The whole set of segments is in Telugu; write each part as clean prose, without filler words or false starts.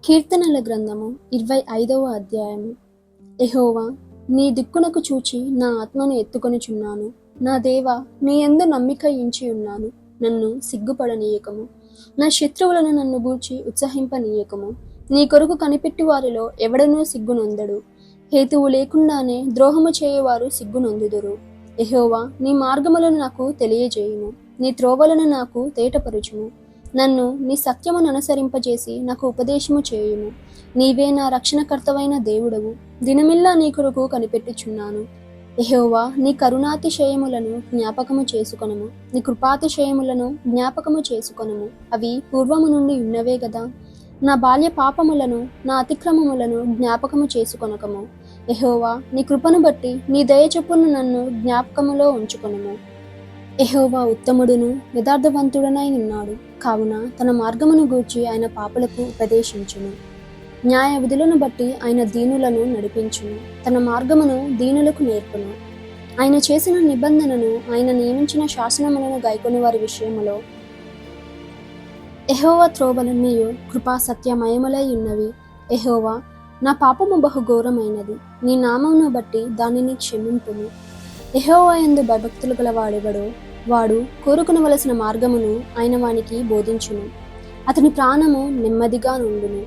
కీర్తనల గ్రంథము 25వ అధ్యాయము. యెహోవా, నీ దిక్కునకు చూచి నా ఆత్మను ఎత్తుకొనుచున్నాను. నా దేవా, నీ యందు నమ్మిక ఉంచి ఉన్నాను. నన్ను సిగ్గుపడనీయకము, నా శత్రువులను నన్ను గూర్చి ఉత్సహింపనీయకము. నీ కొరకు కనిపెట్టి వారిలో ఎవడనూ సిగ్గునొందడు. హేతువు లేకుండానే ద్రోహము చేయువారు సిగ్గునొందుదురు. యెహోవా, నీ మార్గములను నాకు తెలియజేయుము, నీ త్రోవలను నాకు తేటపరుచుము. నన్ను నీ సత్యమును అనుసరింపజేసి నాకు ఉపదేశము చేయుము. నీవే నా రక్షణకర్తవైన దేవుడవు. దినమిల్లా నీ కొరకు కనిపెట్టుచున్నాను. యెహోవా, నీ కరుణాతిశయములను జ్ఞాపకము చేసుకొనుము, నీ కృపాతిశయములను జ్ఞాపకము చేసుకొనుము. అవి పూర్వము నుండి ఉన్నవే గదా. నా బాల్య పాపములను, నా అతిక్రమములను జ్ఞాపకము చేసుకొనకము. యెహోవా, నీ కృపను బట్టి నీ దయ చొప్పున నన్ను జ్ఞాపకములో ఉంచుకొనుము. యెహోవా ఉత్తముడును యథార్థవంతుడనై ఉన్నాడు కావున తన మార్గమును గూర్చి ఆయన పాపులకు ఉపదేశించును. న్యాయ విధులను బట్టి ఆయన దీనులను నడిపించును, తన మార్గమును దీనులకు నేర్పును. ఆయన చేసిన నిబంధనను, ఆయన నియమించిన శాసనములను గైకొని వారి విషయములో యెహోవా త్రోవలన్నీ కృపా సత్యమయములై ఉన్నవి. యెహోవా, నా పాపము బహుఘోరమైనది, నీ నామమును బట్టి దానిని క్షమింపుము. యెహోవా యందు భయభక్తులు గల వాడెవడో వాడు కోరుకునవలసిన మార్గమును ఆయన వానికి బోధించును. అతని ప్రాణము నెమ్మదిగా నుండును,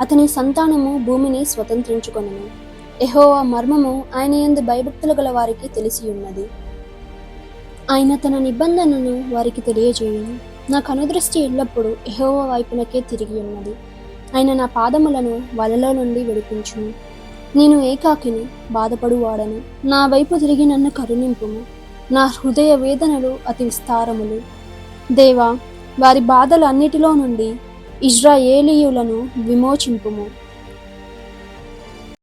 అతని సంతానము భూమిని స్వతంత్రించుకొనును. యెహోవా మర్మము ఆయన యందు భయభక్తులు గల వారికి తెలిసి ఉన్నది. ఆయన తన నిబంధనను వారికి తెలియజేయును. నా కనుదృష్టి ఎల్లప్పుడూ యెహోవా వైపునకే తిరిగి ఉన్నది. ఆయన నా పాదములను వలలో నుండి విడిపించును. నేను ఏకాకిని, బాధపడువాడను. నా వైపు తిరిగి నన్ను కరుణింపుము. నా హృదయ వేదనలు అతి విస్తారములు. దేవా, వారి బాధలు అన్నిటిలో నుండి ఇశ్రాయేలీయులను విమోచింపుము.